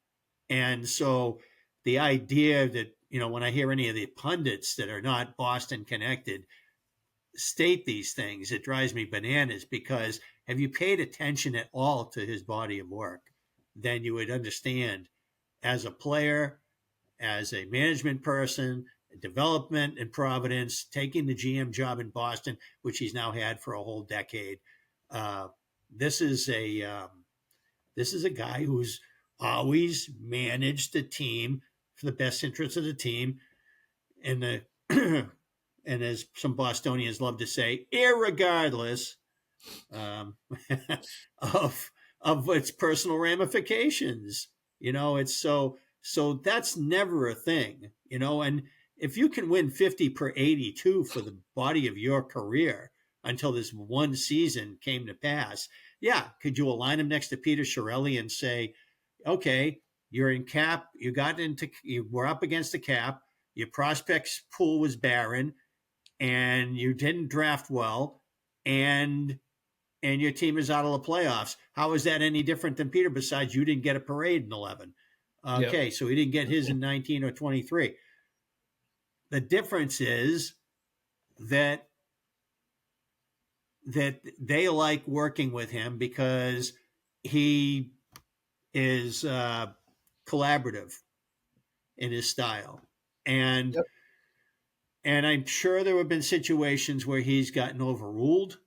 And so the idea that, when I hear any of the pundits that are not Boston connected state these things, it drives me bananas, because have you paid attention at all to his body of work, then you would understand as a player, as a management person, development in Providence, taking the GM job in Boston, which he's now had for a whole decade. This is a guy who's always managed the team for the best interests of the team, and and as some Bostonians love to say, irregardless of its personal ramifications. It's so that's never a thing. And if you can win 50 per 82 for the body of your career until this one season came to pass, could you align him next to Peter Chiarelli and say, okay, you're in cap. You were up against the cap. Your prospects pool was barren, and you didn't draft well, and your team is out of the playoffs. How is that any different than Peter? Besides, you didn't get a parade in 11. Okay, Yep. so he didn't get his in 19 or 23. The difference is that they like working with him because he is collaborative in his style. And Yep. and I'm sure there have been situations where he's gotten overruled.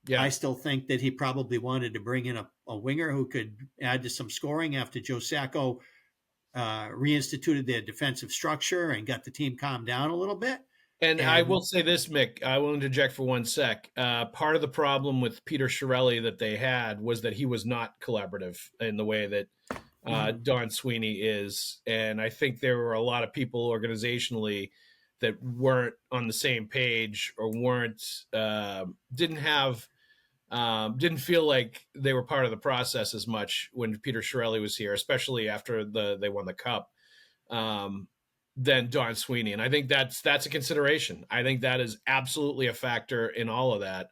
Yeah. I still think that he probably wanted to bring in a winger who could add to some scoring after Joe Sacco reinstituted their defensive structure and got the team calmed down a little bit. And I will say this, Mick, I will interject for 1 sec. Part of the problem with Peter Chiarelli that they had was that he was not collaborative in the way that Don Sweeney is. And I think there were a lot of people organizationally that weren't on the same page or didn't feel like they were part of the process as much when Peter Chiarelli was here, especially after they won the Cup. Than Don Sweeney. And I think that's a consideration. I think that is absolutely a factor in all of that.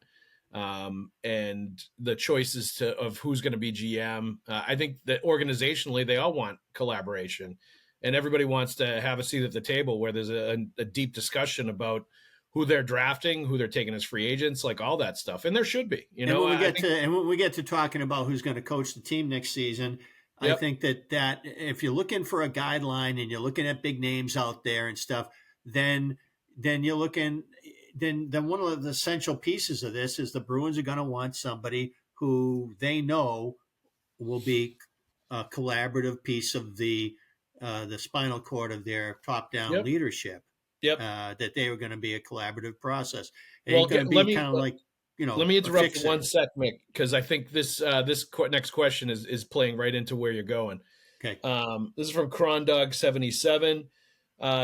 And the choices of who's going to be GM. I think that organizationally, they all want collaboration, and everybody wants to have a seat at the table where there's a deep discussion about who they're drafting, who they're taking as free agents, like all that stuff. And there should be, and when we get to talking about who's going to coach the team next season, yep. I think that if you're looking for a guideline and you're looking at big names out there and stuff, then you're looking. Then one of the essential pieces of this is the Bruins are going to want somebody who they know will be a collaborative piece of the spinal cord of their top-down yep. leadership. Yep. That they were going to be a collaborative process. It ain't going to be kind of like. Let me interrupt for 1 sec, Mick, because I think this next question is playing right into where you're going. Okay. This is from Crondog77.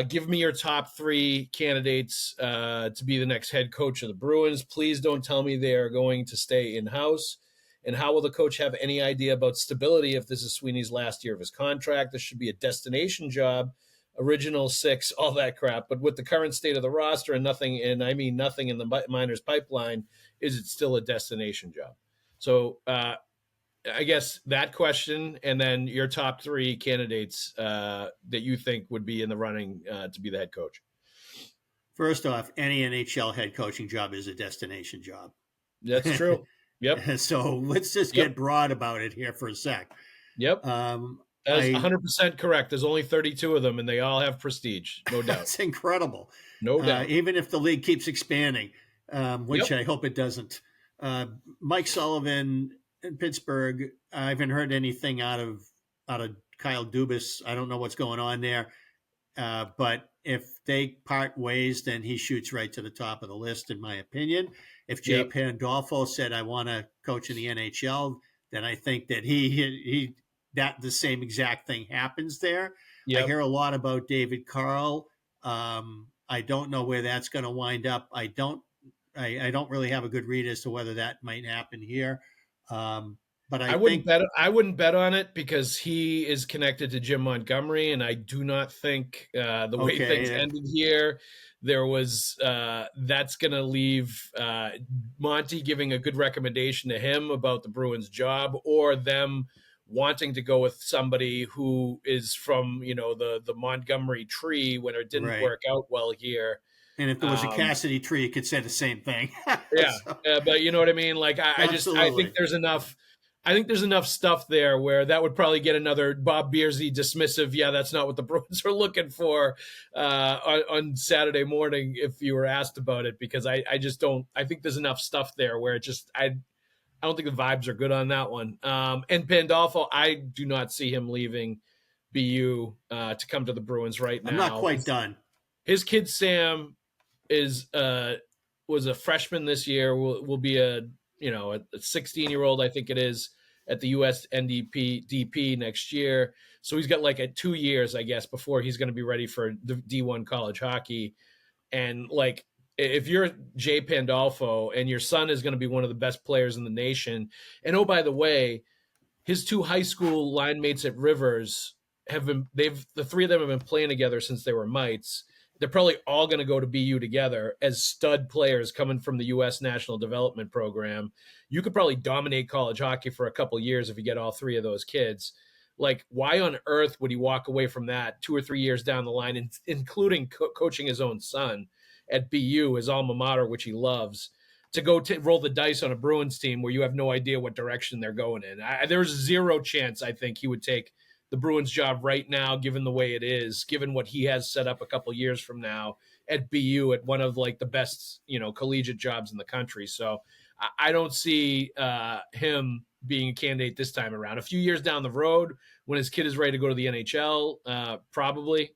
Give me your top 3 candidates to be the next head coach of the Bruins. Please don't tell me they are going to stay in-house. And how will the coach have any idea about stability if this is Sweeney's last year of his contract? This should be a destination job. Original 6, all that crap. But with the current state of the roster and nothing in the minors pipeline, is it still a destination job? So I guess that question, and then your top 3 candidates that you think would be in the running to be the head coach. First off, any NHL head coaching job is a destination job. That's true. Yep. So let's just get broad about it here for a sec. Yep. That's 100% correct. There's only 32 of them, and they all have prestige, no doubt. That's incredible. No doubt. Even if the league keeps expanding, which I hope it doesn't. Mike Sullivan in Pittsburgh, I haven't heard anything out of Kyle Dubas. I don't know what's going on there. But if they part ways, then he shoots right to the top of the list, in my opinion. If Jay Pandolfo said, I want to coach in the NHL, then I think that that the same exact thing happens there. Yep. I hear a lot about David Carl. I don't know where that's going to wind up. I don't really have a good read as to whether that might happen here. But I wouldn't bet on it because he is connected to Jim Montgomery, and I do not think the way things ended here, there was that's going to leave Monty giving a good recommendation to him about the Bruins job, or them wanting to go with somebody who is from the Montgomery tree when it didn't work out well here. And if there was a Cassidy tree, it could say the same thing. But you know what I mean? Like I think there's enough. I think there's enough stuff there where that would probably get another Bob Beersy dismissive. Yeah, that's not what the Bruins are looking for on Saturday morning if you were asked about it, because I just don't. I think there's enough stuff there where it just I don't think the vibes are good on that one. And Pandolfo, I do not see him leaving BU to come to the Bruins right now. I'm not quite done. His kid Sam was a freshman this year. Will be a 16-year-old, I think it is, at the US DP next year. So he's got like 2 years, I guess, before he's going to be ready for the D1 college hockey. And like, if you're Jay Pandolfo and your son is going to be one of the best players in the nation, and oh, by the way, his 2 high school line mates at Rivers the three of them have been playing together since they were mites. They're probably all going to go to BU together as stud players coming from the U.S. National Development Program. You could probably dominate college hockey for a couple of years if you get all three of those kids. Like, why on earth would he walk away from that 2 or 3 years down the line, including coaching his own son at BU, his alma mater, which he loves, to go roll the dice on a Bruins team where you have no idea what direction they're going in? There's zero chance, I think, he would take the Bruins job right now, given the way it is, given what he has set up a couple years from now at BU at one of like the best, collegiate jobs in the country. So I don't see him being a candidate this time around. A few years down the road, when his kid is ready to go to the NHL, probably,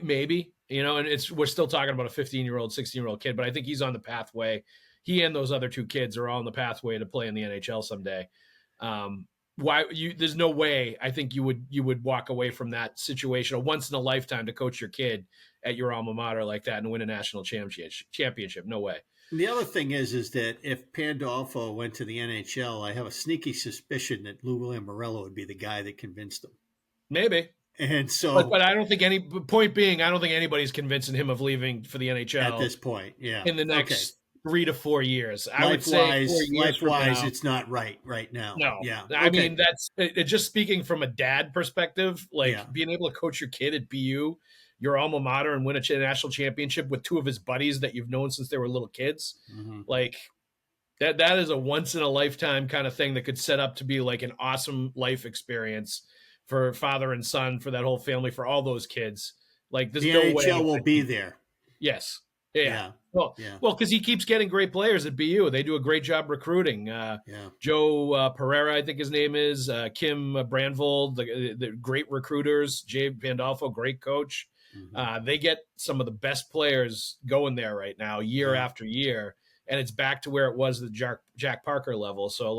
maybe, and we're still talking about a 15-year-old, 16-year-old kid, but I think he's on the pathway. He and those other two kids are all on the pathway to play in the NHL someday. There's no way I think you would walk away from that situation, a once in a lifetime to coach your kid at your alma mater like that and win a national championship. No way. The other thing is that if Pandolfo went to the NHL, I have a sneaky suspicion that Lou Lamoriello would be the guy that convinced him. Maybe. And so, but I don't think I don't think anybody's convincing him of leaving for the NHL at this point. Yeah. In the next 3 to 4 years, I would say 4 years life-wise, it's not right now. No. Yeah. I mean, that's just speaking from a dad perspective, being able to coach your kid at BU, your alma mater, and win a national championship with two of his buddies that you've known since they were little kids. Mm-hmm. Like that is a once in a lifetime kind of thing that could set up to be like an awesome life experience for father and son, for that whole family, for all those kids. Like there's no way NHL will be there. Yes. Yeah. Well, because he keeps getting great players at BU. They do a great job recruiting. Joe Pereira, I think his name is, Kim Brandvold, the great recruiters. Jay Pandolfo, great coach. Mm-hmm. They get some of the best players going there right now, year after year, and it's back to where it was at the Jack Parker level. So,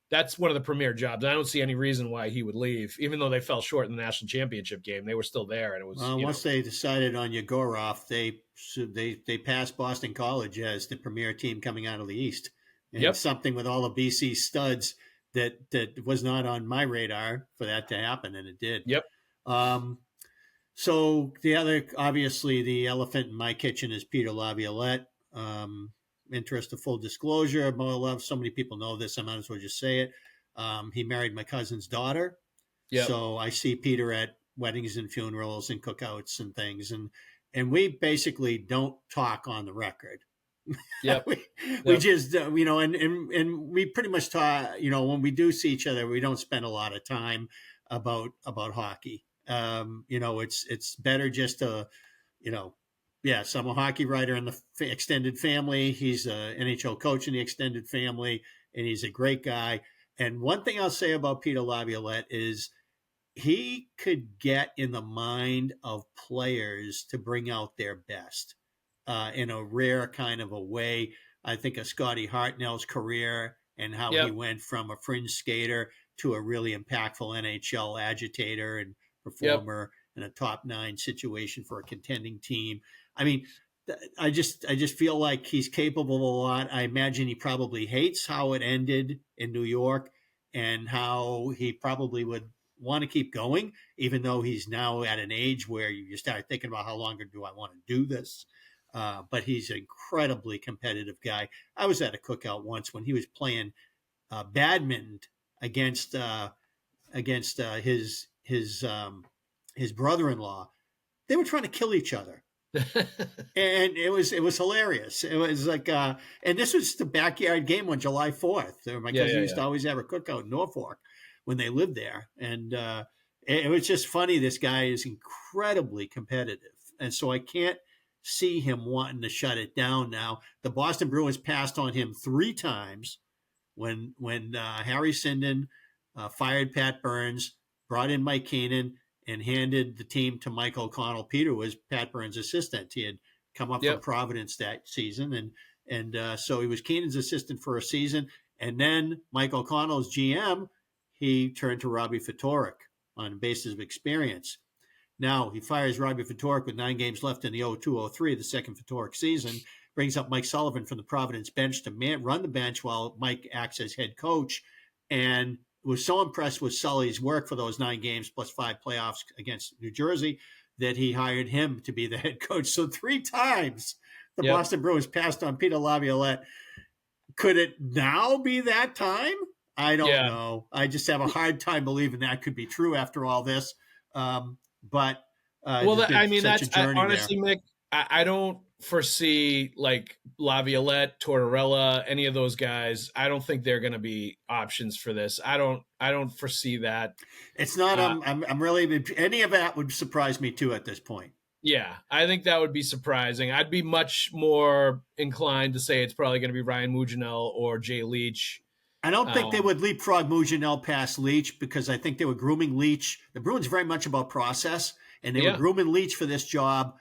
that's one of the premier jobs. I don't see any reason why he would leave, even though they fell short in the national championship game. They were still there, and it was. Once they decided on Yegorov, they passed Boston College as the premier team coming out of the East, and something with all the BC studs that was not on my radar for that to happen, and it did. Yep. So obviously, the elephant in my kitchen is Peter Laviolette. Interest of full disclosure, so many people know this, I might as well just say it. He married my cousin's daughter. Yep. So I see Peter at weddings and funerals and cookouts and things. And we basically don't talk on the record. Yeah. we just, and we pretty much talk, when we do see each other, we don't spend a lot of time about hockey. It's better just to, yes, I'm a hockey writer in the extended family. He's an NHL coach in the extended family, and he's a great guy. And one thing I'll say about Peter Laviolette is he could get in the mind of players to bring out their best in a rare kind of a way. I think of Scotty Hartnell's career and how he went from a fringe skater to a really impactful NHL agitator and performer in a top 9 situation for a contending team. I mean, I just feel like he's capable of a lot. I imagine he probably hates how it ended in New York and how he probably would want to keep going, even though he's now at an age where you start thinking about how long do I want to do this. But he's an incredibly competitive guy. I was at a cookout once when he was playing badminton against his brother-in-law. They were trying to kill each other. And it was hilarious. It was like, and this was the backyard game on July 4th. My cousin used to always have a cookout in Norfolk when they lived there. And it was just funny. This guy is incredibly competitive. And so I can't see him wanting to shut it down now. The Boston Bruins passed on him 3 times when Harry Sinden fired Pat Burns, brought in Mike Keenan, and handed the team to Mike O'Connell. Peter was Pat Burns' assistant. He had come up from Providence that season. And so he was Keenan's assistant for a season. And then Mike O'Connell's GM, he turned to Robbie Ftorek on the basis of experience. Now he fires Robbie Ftorek with 9 games left in the 02-03, the second Ftorek season, brings up Mike Sullivan from the Providence bench to run the bench while Mike acts as head coach. And was so impressed with Sully's work for those 9 games plus 5 playoffs against New Jersey that he hired him to be the head coach. So 3 times the Boston Bruins passed on Peter Laviolette. Could it now be that time? I don't know. I just have a hard time believing that could be true after all this. But I mean, that's honestly, Mick, I don't foresee like Laviolette, Tortorella, any of those guys. I don't think they're going to be options for this. I don't foresee that. It's not. I'm really, any of that would surprise me too at this point. Yeah, I think that would be surprising. I'd be much more inclined to say it's probably going to be Ryan Muginel or Jay Leach. I don't think they would leapfrog Muginel past Leach because I think they were grooming Leach. The Bruins very much about process, and they were grooming Leach for this job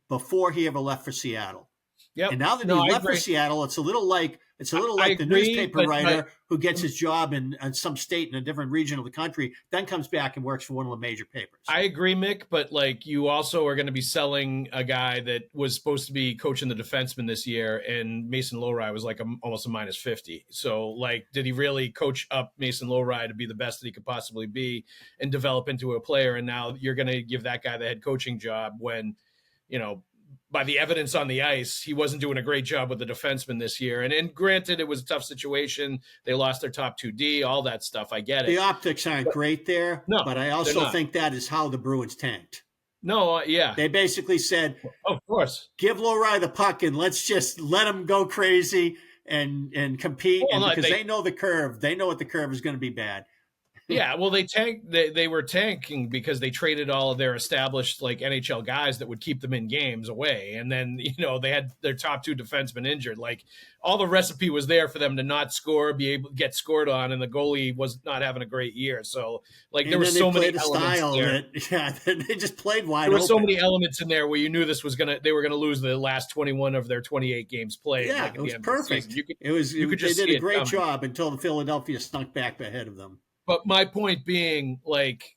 before he ever left for Seattle. Yep. And now that he left for Seattle, it's a little like the newspaper writer who gets his job in some state in a different region of the country, then comes back and works for one of the major papers. I agree, Mick, but like you also are going to be selling a guy that was supposed to be coaching the defenseman this year, and Mason Lowry was like almost a minus 50. So like, did he really coach up Mason Lowry to be the best that he could possibly be and develop into a player? And now you're going to give that guy the head coaching job when, you know, by the evidence on the ice, he wasn't doing a great job with the defenseman this year. And granted, it was a tough situation. They lost their top 2D, all that stuff. I get it. The optics aren't great there, but I also think that is how the Bruins tanked. No, yeah. They basically said, of course, give Lowry the puck and let's just let him go crazy and compete. Because they know the curve. They know what the curve is going to be bad. Yeah, well, they were tanking because they traded all of their established like NHL guys that would keep them in games away, and then they had their top 2 defensemen injured. Like all the recipe was there for them to not score, be able to get scored on, and the goalie was not having a great year. So like there were so many elements there. They just played wide. There were so many elements in there where you knew they were gonna lose the last 21 of their 28 games played. Yeah, like, it was perfect. They did a great job until the Philadelphia snuck back ahead of them. But my point being, like,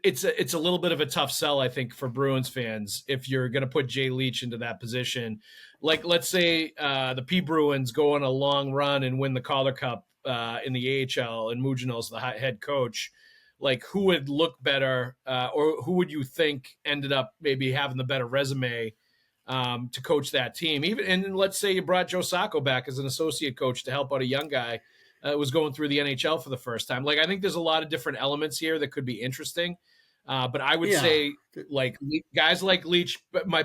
it's a little bit of a tough sell, I think, for Bruins fans if you're going to put Jay Leach into that position. Like, let's say the P Bruins go on a long run and win the Calder Cup in the AHL, and Muginel's the head coach. Like, who would look better, or who would you think ended up maybe having the better resume to coach that team? And let's say you brought Joe Sacco back as an associate coach to help out a young guy. Was going through the NHL for the first time. Like, I think there's a lot of different elements here that could be interesting. But I would say, like, guys like Leach, but my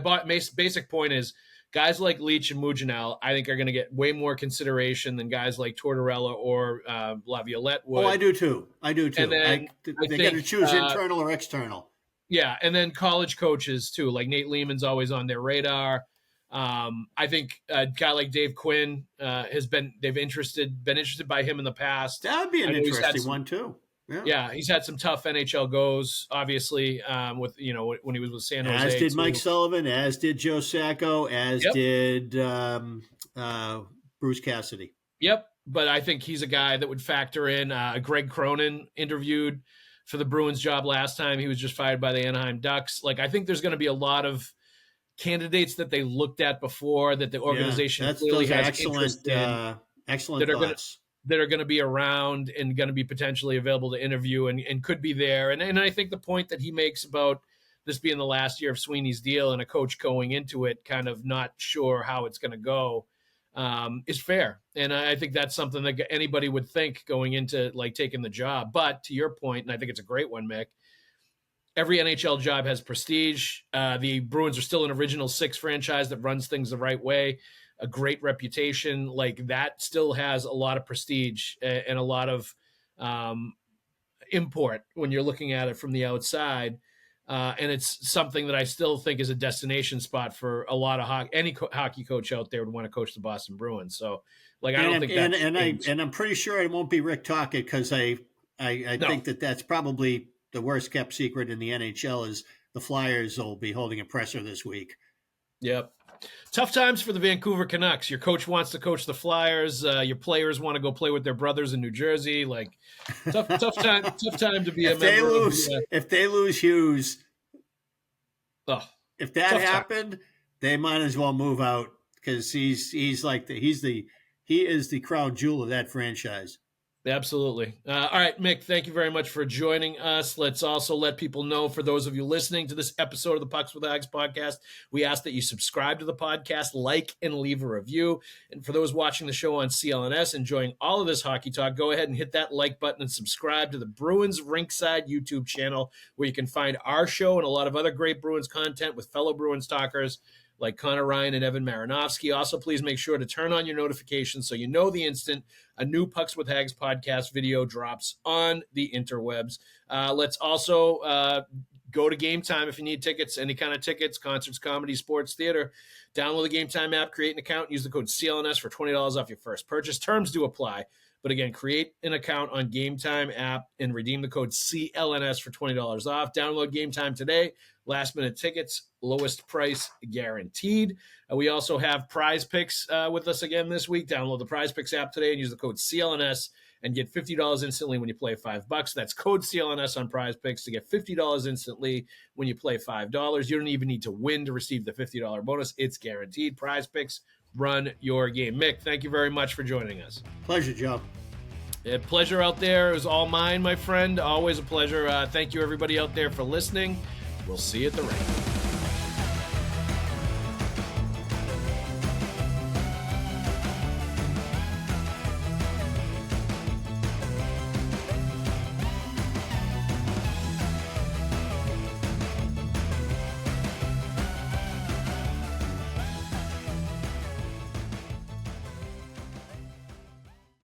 basic point is guys like Leach and Muginel, I think are going to get way more consideration than guys like Tortorella or Laviolette would. Oh, I do too. And then they got to choose internal or external. Yeah, and then college coaches too. Like Nate Lehman's always on their radar. I think a guy like Dave Quinn has been interested by him in the past. That would be an interesting one too. Yeah, he's had some tough NHL goes, obviously, with when he was with San Jose. As did Mike Sullivan, as did Joe Sacco, as did Bruce Cassidy. Yep, but I think he's a guy that would factor in. Greg Cronin interviewed for the Bruins job last time. He was just fired by the Anaheim Ducks. Like, I think there's going to be a lot of candidates that they looked at before that the organization clearly has interest in, excellent that are going to be around and going to be potentially available to interview and could be there. And I think the point that he makes about this being the last year of Sweeney's deal and a coach going into it kind of not sure how it's going to go is fair. And I think that's something that anybody would think going into like taking the job. But to your point, and I think it's a great one, Mick, every NHL job has prestige. The Bruins are still an original 6 franchise that runs things the right way, a great reputation. Like that still has a lot of prestige and a lot of import when you're looking at it from the outside. And it's something that I still think is a destination spot for a lot of any hockey coach out there would want to coach the Boston Bruins. So like, I don't think that's and I'm pretty sure it won't be Rick Tocchet because I think that's probably the worst kept secret in the NHL is the Flyers will be holding a presser this week. Yep. Tough times for the Vancouver Canucks. Your coach wants to coach the Flyers. Your players want to go play with their brothers in New Jersey. Like tough time to be a member. If they lose Hughes, if that happened, they might as well move out because he is the crown jewel of that franchise. Absolutely. All right, Mick, thank you very much for joining us. Let's also let people know, for those of you listening to this episode of the Pucks with Haggs podcast, we ask that you subscribe to the podcast, like, and leave a review. And for those watching the show on CLNS, enjoying all of this hockey talk, go ahead and hit that like button and subscribe to the Bruins Rinkside YouTube channel, where you can find our show and a lot of other great Bruins content with fellow Bruins talkers like Conor Ryan and Evan Marinofski. Also, please make sure to turn on your notifications so you know the instant a new Pucks with Haggs podcast video drops on the interwebs. Let's also go to GameTime if you need tickets, any kind of tickets, concerts, comedy, sports, theater. Download the GameTime app, create an account, and use the code CLNS for $20 off your first purchase. Terms do apply. But again, create an account on GameTime app and redeem the code CLNS for $20 off. Download GameTime today. Last minute tickets, lowest price guaranteed. We also have Prize Picks with us again this week. Download the Prize Picks app today and use the code CLNS and get $50 instantly when you play $5. That's code CLNS on Prize Picks to get $50 instantly when you play $5. You don't even need to win to receive the $50 bonus. It's guaranteed. Prize Picks, run your game. Mick, thank you very much for joining us. Pleasure, Joe. A pleasure out there. It was all mine, my friend. Always a pleasure. Thank you, everybody out there, for listening. We'll see you at the rink.